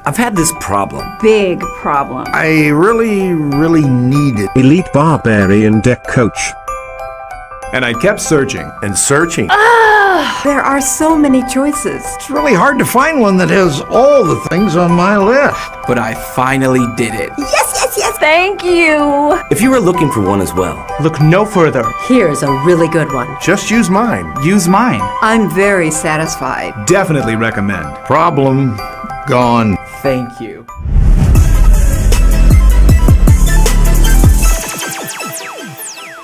I've had this problem. Big problem. I really need it. Elite Barbarian Deck Coach. And I kept searching and searching. There are so many choices. It's really hard to find one that has all the things on my list. But I finally did it. Yes, yes, yes. Thank you. If you were looking for one as well, look no further. Here's a really good one. Just use mine. Use mine. I'm very satisfied. Definitely recommend. Problem gone. thank you.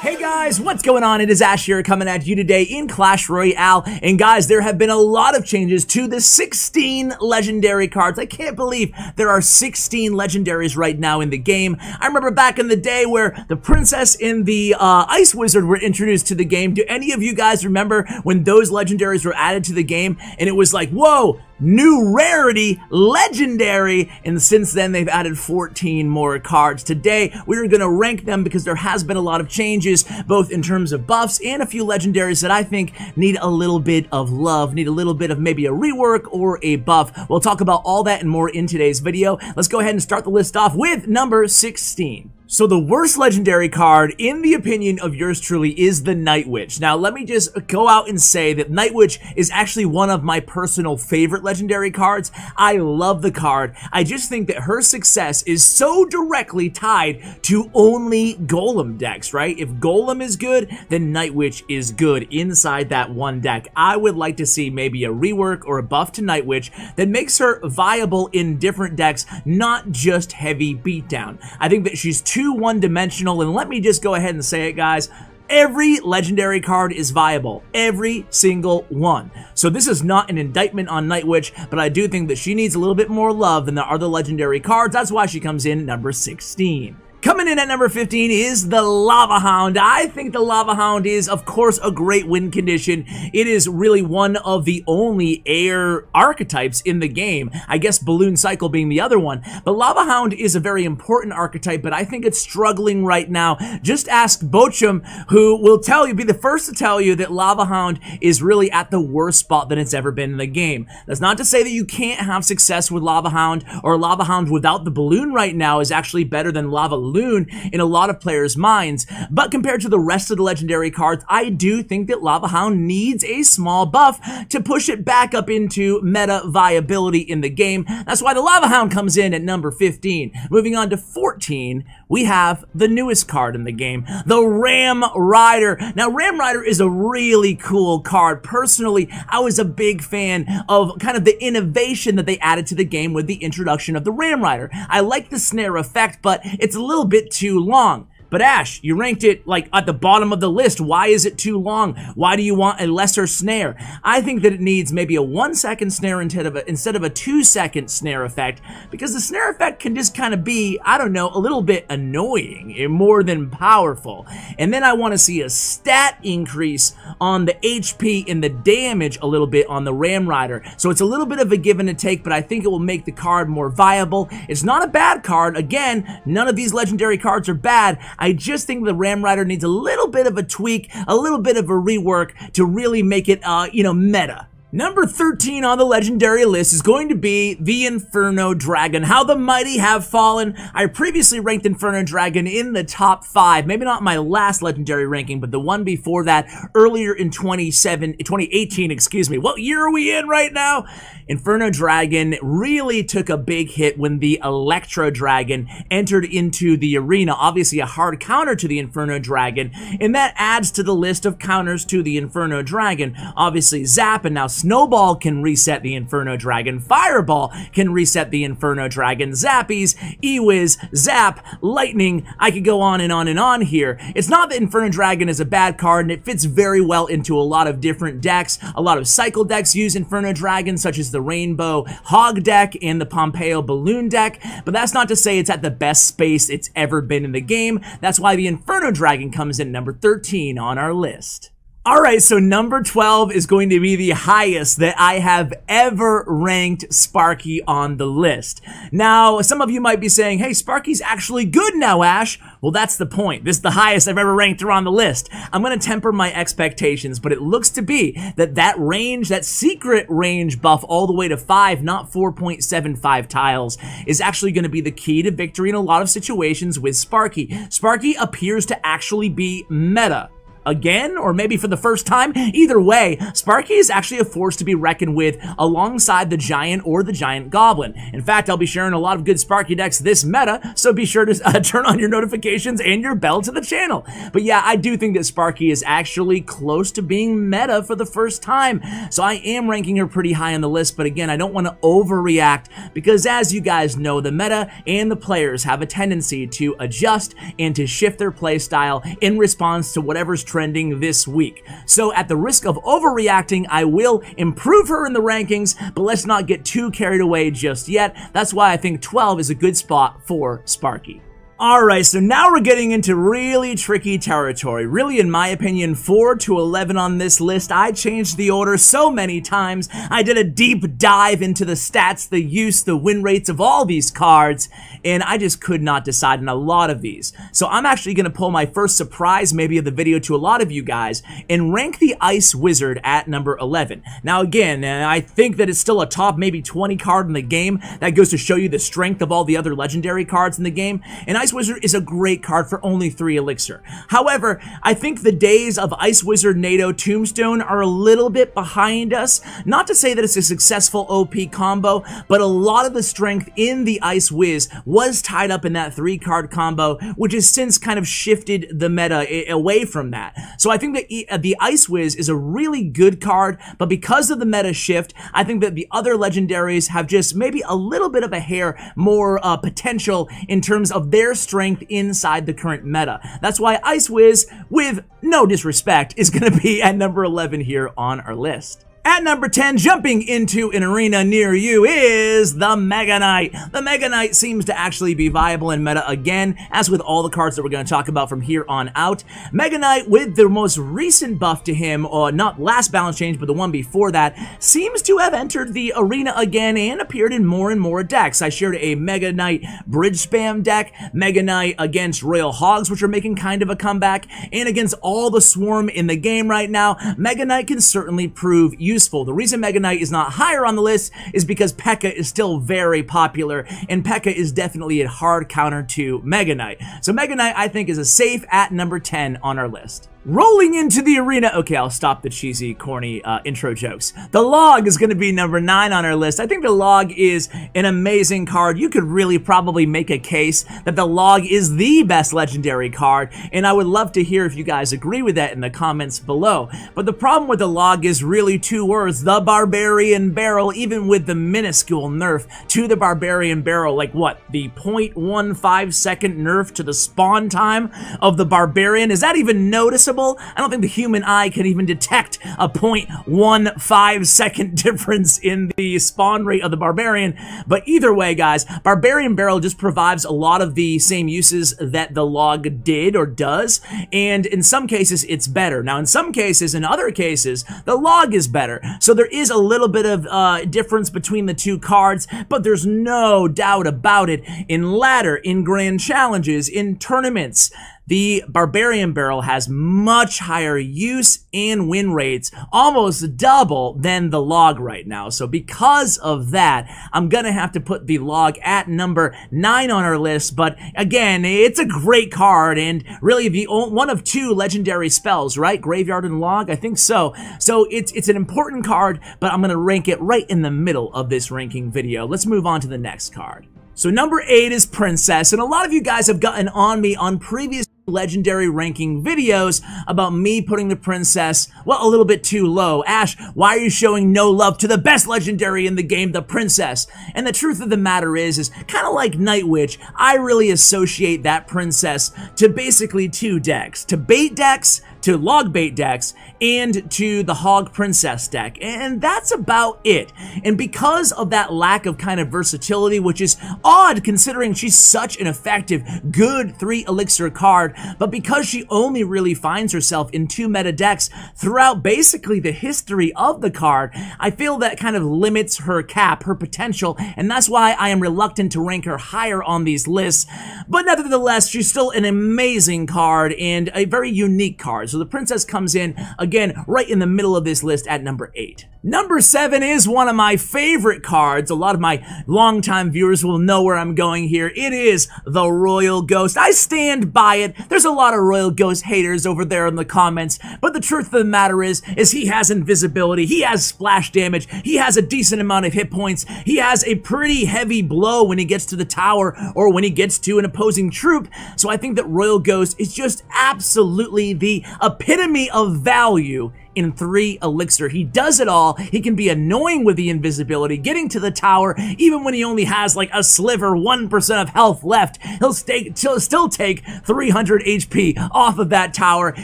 Hey guys, what's going on? It is Ash here coming at you today in Clash Royale. And guys, there have been a lot of changes to the 16 legendary cards. I can't believe there are 16 legendaries right now in the game. I remember back in the day where the Princess and the Ice Wizard were introduced to the game. Do any of you guys remember when those legendaries were added to the game and it was like, whoa, new rarity, legendary, and since then they've added 14 more cards. Today we're going to rank them because there has been a lot of changes, both in terms of buffs and a few legendaries that I think need a little bit of love, need a little bit of maybe a rework or a buff. We'll talk about all that and more in today's video. Let's go ahead and start the list off with number 16. So the worst legendary card, in the opinion of yours truly, is the Night Witch. Now, let me just go out and say that Night Witch is actually one of my personal favorite legendary cards. I love the card. I just think that her success is so directly tied to only Golem decks, right? If Golem is good, then Night Witch is good inside that one deck. I would like to see maybe a rework or a buff to Night Witch that makes her viable in different decks, not just heavy beatdown. I think that she's too one-dimensional, and let me just go ahead and say it, guys. Every legendary card is viable. Every single one. So this is not an indictment on Night Witch, but I do think that she needs a little bit more love than the other legendary cards. That's why she comes in number 16. Coming in at number 15 is the Lava Hound. I think the Lava Hound is, of course, a great win condition. It is really one of the only air archetypes in the game. I guess Balloon Cycle being the other one. But Lava Hound is a very important archetype, but I think it's struggling right now. Just ask Bochum, who will tell you, be the first to tell you that Lava Hound is really at the worst spot that it's ever been in the game. That's not to say that you can't have success with Lava Hound, or Lava Hound without the balloon right now is actually better than Lava Loon in a lot of players' minds, but compared to the rest of the legendary cards, I do think that Lava Hound needs a small buff to push it back up into meta viability in the game. That's why the Lava Hound comes in at number 15. Moving on to 14, we have the newest card in the game, the Ram Rider. Now, Ram Rider is a really cool card. Personally, I was a big fan of kind of the innovation that they added to the game with the introduction of the Ram Rider. I like the snare effect, but it's a little bit too long. But Ash, you ranked it like at the bottom of the list. Why is it too long? Why do you want a lesser snare? I think that it needs maybe a 1-second snare instead of a 2-second snare effect, because the snare effect can just kind of be, I don't know, a little bit annoying and more than powerful. And then I want to see a stat increase on the HP and the damage a little bit on the Ram Rider. So it's a little bit of a give and a take, but I think it will make the card more viable. It's not a bad card. Again, none of these legendary cards are bad. I just think the Ram Rider needs a little bit of a tweak, a little bit of a rework to really make it, meta. Number 13 on the legendary list is going to be the Inferno Dragon. How the mighty have fallen. I previously ranked Inferno Dragon in the top 5. Maybe not my last legendary ranking, but the one before that, earlier in 2018, excuse me. What year are we in right now? Inferno Dragon really took a big hit when the Electro Dragon entered into the arena. Obviously a hard counter to the Inferno Dragon, and that adds to the list of counters to the Inferno Dragon. Obviously Zap, and now Snowball can reset the Inferno Dragon. Fireball can reset the Inferno Dragon. Zappies, E-Wiz, Zap, Lightning. I could go on and on and on here. It's not that Inferno Dragon is a bad card, and it fits very well into a lot of different decks. A lot of cycle decks use Inferno Dragon, such as the Rainbow Hog deck and the Pompeo Balloon deck, but that's not to say it's at the best space it's ever been in the game. That's why the Inferno Dragon comes in number 13 on our list. Alright, so number 12 is going to be the highest that I have ever ranked Sparky on the list. Now, some of you might be saying, hey, Sparky's actually good now, Ash. Well, that's the point. This is the highest I've ever ranked her on the list. I'm going to temper my expectations, but it looks to be that range, that secret range buff all the way to 5, not 4.75 tiles, is actually going to be the key to victory in a lot of situations with Sparky. Sparky appears to actually be meta. Again, or maybe for the first time. Either way, Sparky is actually a force to be reckoned with alongside the Giant or the Giant Goblin. In fact, I'll be sharing a lot of good Sparky decks this meta, so be sure to turn on your notifications and your bell to the channel. But yeah, I do think that Sparky is actually close to being meta for the first time, so I am ranking her pretty high on the list, but again, I don't want to overreact because as you guys know, the meta and the players have a tendency to adjust and to shift their play style in response to whatever's trending this week. So at the risk of overreacting, I will improve her in the rankings, but let's not get too carried away just yet. That's why I think 12 is a good spot for Sparky. Alright, so now we're getting into really tricky territory. Really, in my opinion, 4 to 11 on this list. I changed the order so many times. I did a deep dive into the stats, the use, the win rates of all these cards, and I just could not decide on a lot of these. So I'm actually going to pull my first surprise maybe of the video to a lot of you guys and rank the Ice Wizard at number 11. Now again, I think that it's still a top maybe 20 card in the game. That goes to show you the strength of all the other legendary cards in the game, and Ice Wizard is a great card for only 3 elixir. However, I think the days of Ice Wizard NATO Tombstone are a little bit behind us. Not to say that it's a successful OP combo, but a lot of the strength in the Ice Wiz was tied up in that 3-card combo, which has since kind of shifted the meta away from that. So I think that the Ice Wiz is a really good card, but because of the meta shift, I think that the other legendaries have just maybe a little bit of a hair more potential in terms of their strength inside the current meta. That's why Ice Wiz, with no disrespect, is going to be at number 11 here on our list. At number 10, jumping into an arena near you, is the Mega Knight. The Mega Knight seems to actually be viable in meta again, as with all the cards that we're going to talk about from here on out. Mega Knight, with the most recent buff to him, or not last balance change, but the one before that, seems to have entered the arena again and appeared in more and more decks. I shared a Mega Knight bridge spam deck, Mega Knight against Royal Hogs, which are making kind of a comeback, and against all the swarm in the game right now, Mega Knight can certainly prove useful. The reason Mega Knight is not higher on the list is because P.E.K.K.A. is still very popular, and P.E.K.K.A. is definitely a hard counter to Mega Knight. So Mega Knight, I think, is a safe at number 10 on our list. Rolling into the arena. Okay, I'll stop the cheesy, corny intro jokes. The Log is going to be number 9 on our list. I think the Log is an amazing card. You could really probably make a case that the Log is the best legendary card, and I would love to hear if you guys agree with that in the comments below. But the problem with the Log is really 2 words, the Barbarian Barrel. Even with the minuscule nerf to the Barbarian Barrel, like what, the 0.15 second nerf to the spawn time of the Barbarian, is that even noticeable? I don't think the human eye can even detect a 0.15 second difference in the spawn rate of the Barbarian. But either way, guys, Barbarian Barrel just provides a lot of the same uses that the Log did or does, and in some cases it's better. Now in some cases, in other cases, the Log is better. So there is a little bit of difference between the 2 cards, but there's no doubt about it. In ladder, in grand challenges, in tournaments, the Barbarian Barrel has much higher use and win rates, almost double than the Log right now. So because of that, I'm gonna have to put the Log at number 9 on our list. But again, it's a great card and really the one of 2 legendary spells, right? Graveyard and Log, I think so. So it's an important card, but I'm gonna rank it right in the middle of this ranking video. Let's move on to the next card. So number 8 is Princess, and a lot of you guys have gotten on me on previous legendary ranking videos about me putting the Princess, well, a little bit too low. Ash, why are you showing no love to the best legendary in the game, the Princess? And the truth of the matter is kind of like Night Witch, I really associate that Princess to basically 2 decks, to bait decks, to log bait decks and to the Hog Princess deck, and that's about it. And because of that lack of kind of versatility, which is odd considering she's such an effective, good 3 elixir card, but because she only really finds herself in 2 meta decks throughout basically the history of the card, I feel that kind of limits her cap, her potential, and that's why I am reluctant to rank her higher on these lists. But nevertheless, she's still an amazing card and a very unique card. So the Princess comes in, again, right in the middle of this list at number 8. Number 7 is one of my favorite cards. A lot of my longtime viewers will know where I'm going here. It is the Royal Ghost. I stand by it. There's a lot of Royal Ghost haters over there in the comments, but the truth of the matter is he has invisibility, he has splash damage, he has a decent amount of hit points, he has a pretty heavy blow when he gets to the tower or when he gets to an opposing troop. So I think that Royal Ghost is just absolutely the epitome of value in 3 elixir. He does it all. He can be annoying with the invisibility, getting to the tower, even when he only has like a sliver, 1% of health left. He'll still take 300 HP off of that tower.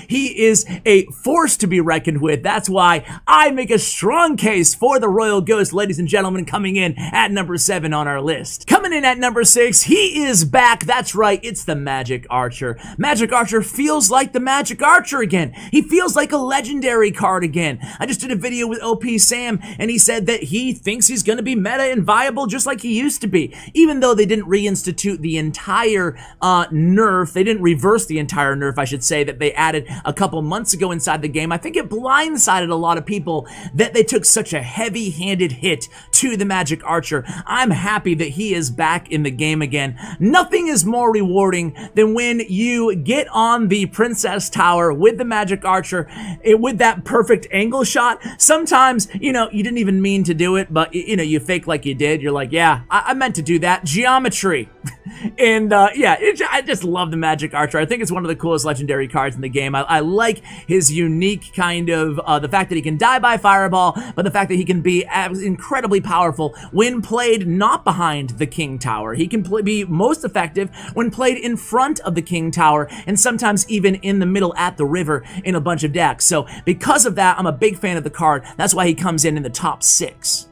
He is a force to be reckoned with. That's why I make a strong case for the Royal Ghost, ladies and gentlemen, coming in at number 7 on our list. Coming in at number 6, he is back. That's right, it's the Magic Archer. Magic Archer feels like the Magic Archer again. He feels like a legendary card again. I just did a video with OP Sam, and he said that he thinks he's going to be meta and viable just like he used to be. Even though they didn't reinstitute the entire nerf, they didn't reverse the entire nerf, I should say, that they added a couple months ago inside the game. I think it blindsided a lot of people that they took such a heavy-handed hit to the Magic Archer. I'm happy that he is back in the game again. Nothing is more rewarding than when you get on the Princess Tower with the Magic Archer, with that perfect angle shot. Sometimes, you know, you didn't even mean to do it, but, you know, you fake like you did. You're like, yeah, I meant to do that. Geometry. And, yeah, I just love the Magic Archer. I think it's one of the coolest legendary cards in the game. I like his unique kind of, the fact that he can die by fireball, but the fact that he can be incredibly powerful when played not behind the King Tower. He can be most effective when played in front of the King Tower, and sometimes even in the middle at the river in a bunch of decks. So, because of that, I'm a big fan of the card. That's why he comes in the top 6.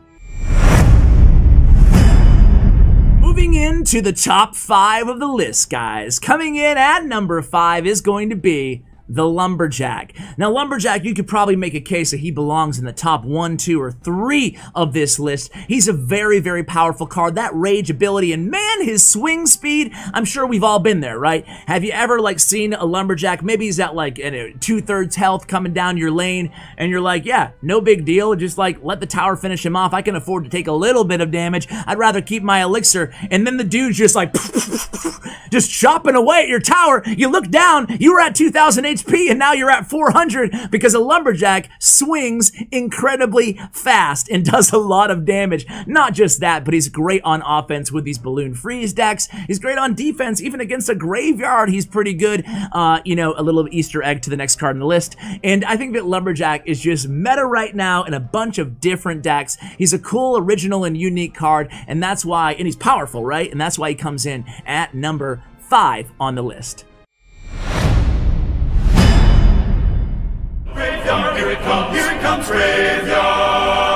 Moving into the top 5 of the list, guys. Coming in at number 5 is going to be the Lumberjack. Now, Lumberjack, you could probably make a case that he belongs in the top 1, 2, or 3 of this list. He's a very, very powerful card. That rage ability, and man, his swing speed, I'm sure we've all been there, right? Have you ever, like, seen a Lumberjack? Maybe he's at, like, 2/3 health coming down your lane, and you're like, yeah, no big deal. Just, like, let the tower finish him off. I can afford to take a little bit of damage. I'd rather keep my elixir. And then the dude's just, like, just chopping away at your tower. You look down, you were at 2,000 HP, and now you're at 400 because a Lumberjack swings incredibly fast and does a lot of damage. Not just that, but he's great on offense with these balloon freeze decks. He's great on defense, even against a graveyard. He's pretty good. You know, a little Easter egg to the next card in the list. And I think that Lumberjack is just meta right now in a bunch of different decks. He's a cool, original, and unique card, and that's why, and he's powerful, right? And that's why he comes in at number 5 on the list. Graveyard, here it comes, Graveyard!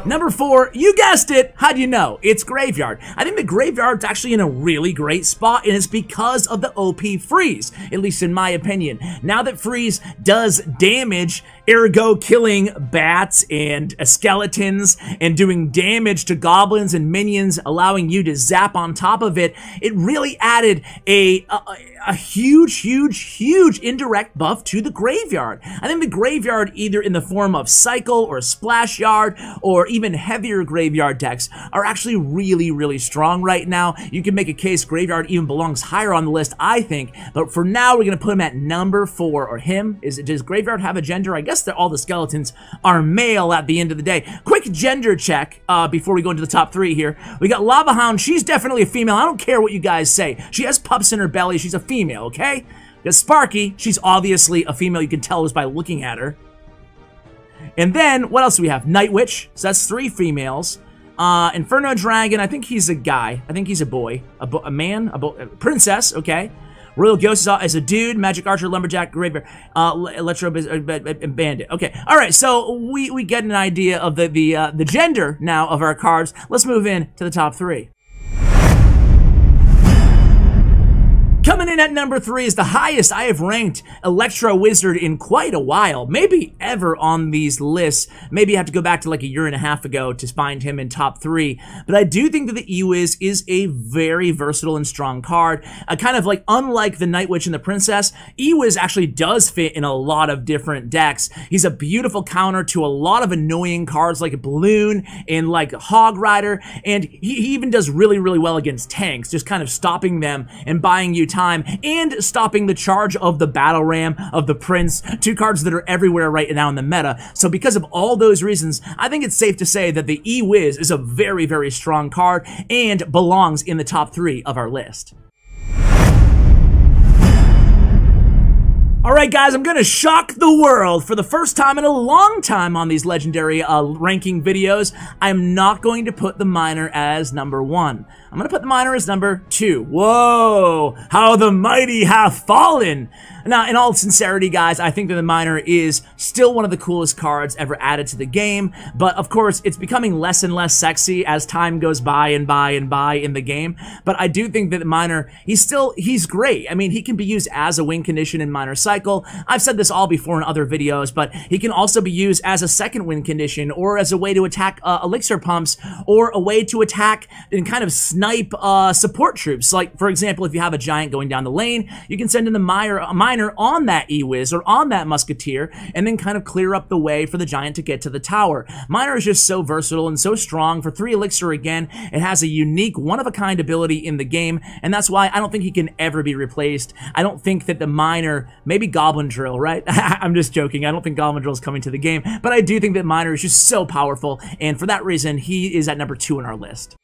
Number 4, you guessed it. How'd you know? It's Graveyard. I think the Graveyard's actually in a really great spot, and it's because of the OP Freeze, at least in my opinion. Now that Freeze does damage, ergo killing bats and skeletons and doing damage to goblins and minions, allowing you to zap on top of it, it really added a huge indirect buff to the Graveyard. I think the Graveyard, either in the form of Cycle or Splash Yard or even heavier Graveyard decks, are actually really strong right now. You can make a case Graveyard even belongs higher on the list, I think, but for now we're going to put him at number 4, or him. Does Graveyard have a gender? I guess that all the skeletons are male at the end of the day. Quick gender check before we go into the top 3 here. We got Lava Hound. She's definitely a female. I don't care what you guys say. She has pups in her belly. She's a female, okay? Because Sparky, she's obviously a female. You can tell just by looking at her. And then, what else do we have? Night Witch, so that's 3 females. Inferno Dragon, I think he's a guy. I think he's a boy. A man? A princess, okay. Royal Ghost is a dude. Magic Archer, Lumberjack, Graveyard, Electro Bandit. Okay, all right. So we get an idea of the gender now of our cards. Let's move in to the top 3. Coming in at number 3 is the highest I have ranked Electro Wizard in quite a while, maybe ever on these lists. Maybe I have to go back to like a year and a half ago to find him in top 3. But I do think that the E-Wiz is a very versatile and strong card. Kind of like, unlike the Night Witch and the Princess, E-Wiz actually does fit in a lot of different decks. He's a beautiful counter to a lot of annoying cards like Balloon and like Hog Rider, and he even does really, really well against tanks, just kind of stopping them and buying you time and stopping the charge of the Battle Ram, of the Prince, 2 cards that are everywhere right now in the meta. So because of all those reasons, I think it's safe to say that the E-Wiz is a very, very strong card and belongs in the top 3 of our list. Alright guys, I'm gonna shock the world for the first time in a long time on these legendary ranking videos. I'm not going to put the Miner as number 1. I'm gonna put the Miner as number 2. Whoa! How the mighty have fallen! Now, in all sincerity, guys, I think that the Miner is still one of the coolest cards ever added to the game, but of course, it's becoming less and less sexy as time goes by and by and by in the game. But I do think that the Miner, he's great. I mean, he can be used as a win condition in Miner Cycle. I've said this all before in other videos, but he can also be used as a second win condition, or as a way to attack elixir pumps, or a way to attack and kind of snipe support troops. Like, for example, if you have a giant going down the lane, you can send in the Miner on that E-Wiz or on that Musketeer, and then kind of clear up the way for the giant to get to the tower. Miner is just so versatile and so strong. For 3 elixir again, it has a unique, one-of-a-kind ability in the game, and that's why I don't think he can ever be replaced. I don't think that the Miner, maybe Goblin Drill, right? I'm just joking. I don't think Goblin Drill is coming to the game, but I do think that Miner is just so powerful, and for that reason, he is at number 2 in our list.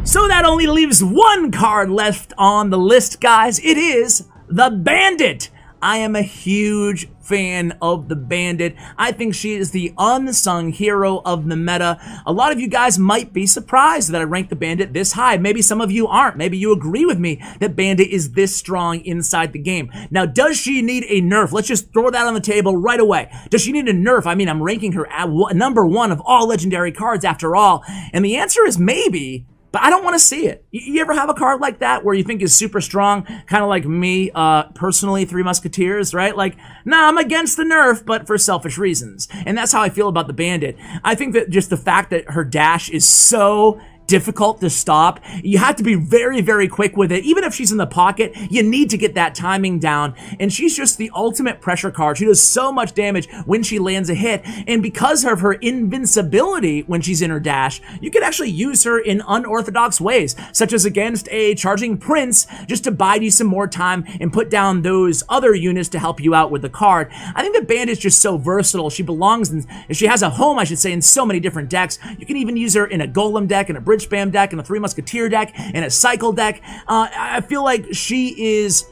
So that only leaves 1 card left on the list, guys. It is the Bandit. I am a huge fan of the Bandit. I think she is the unsung hero of the meta. A lot of you guys might be surprised that I ranked the Bandit this high. Maybe some of you aren't. Maybe you agree with me that Bandit is this strong inside the game. Now, does she need a nerf? Let's just throw that on the table right away. Does she need a nerf? I mean, I'm ranking her at number 1 of all legendary cards after all. And the answer is maybe. But I don't want to see it. You ever have a card like that where you think is super strong, kind of like me, personally, 3 Musketeers, right? Like, nah, I'm against the nerf, but for selfish reasons. And that's how I feel about the Bandit. I think that just the fact that her dash is so difficult to stop. You have to be very, very quick with it. Even if she's in the pocket, you need to get that timing down. And she's just the ultimate pressure card. She does so much damage when she lands a hit. And because of her invincibility when she's in her dash, you can actually use her in unorthodox ways, such as against a charging Prince, just to bide you some more time and put down those other units to help you out with the card. I think the Bandit's just so versatile. She belongs in, she has a home, I should say, in so many different decks. You can even use her in a Golem deck, and a Bridge Spam deck, and a 3 Musketeer deck, and a Cycle deck. I feel like she is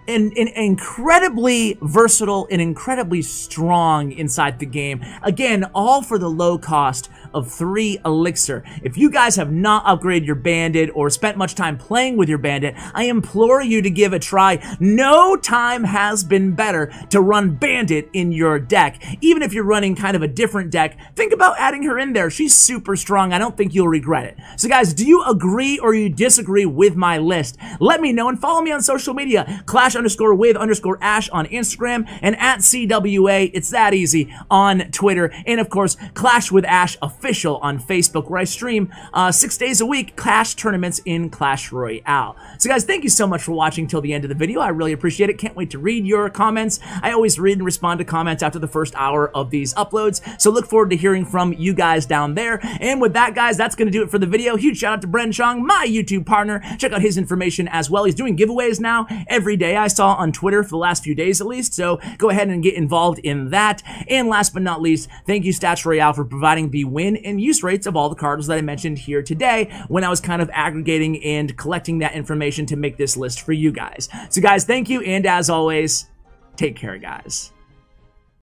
incredibly versatile and incredibly strong inside the game. Again, all for the low cost of 3 elixir. If you guys have not upgraded your Bandit or spent much time playing with your Bandit, I implore you to give a try. No time has been better to run Bandit in your deck. Even if you're running kind of a different deck, think about adding her in there. She's super strong. I don't think you'll regret it. So guys, do you agree or you disagree with my list? Let me know and follow me on social media. Clash_with_Ash on Instagram, and at CWA, it's that easy, on Twitter, and of course, Clash with Ash Official on Facebook, where I stream 6 days a week Clash tournaments in Clash Royale. So guys, thank you so much for watching till the end of the video. I really appreciate it. Can't wait to read your comments. I always read and respond to comments after the first hour of these uploads, so look forward to hearing from you guys down there. And with that, guys, that's going to do it for the video. Huge shout out to Bren Chong, my YouTube partner. Check out his information as well. He's doing giveaways now every day, I saw on Twitter for the last few days at least, so go ahead and get involved in that. And last but not least, thank you Stats Royale for providing the win and use rates of all the cards that I mentioned here today when I was kind of aggregating and collecting that information to make this list for you guys. So guys, thank you, and as always, take care, guys.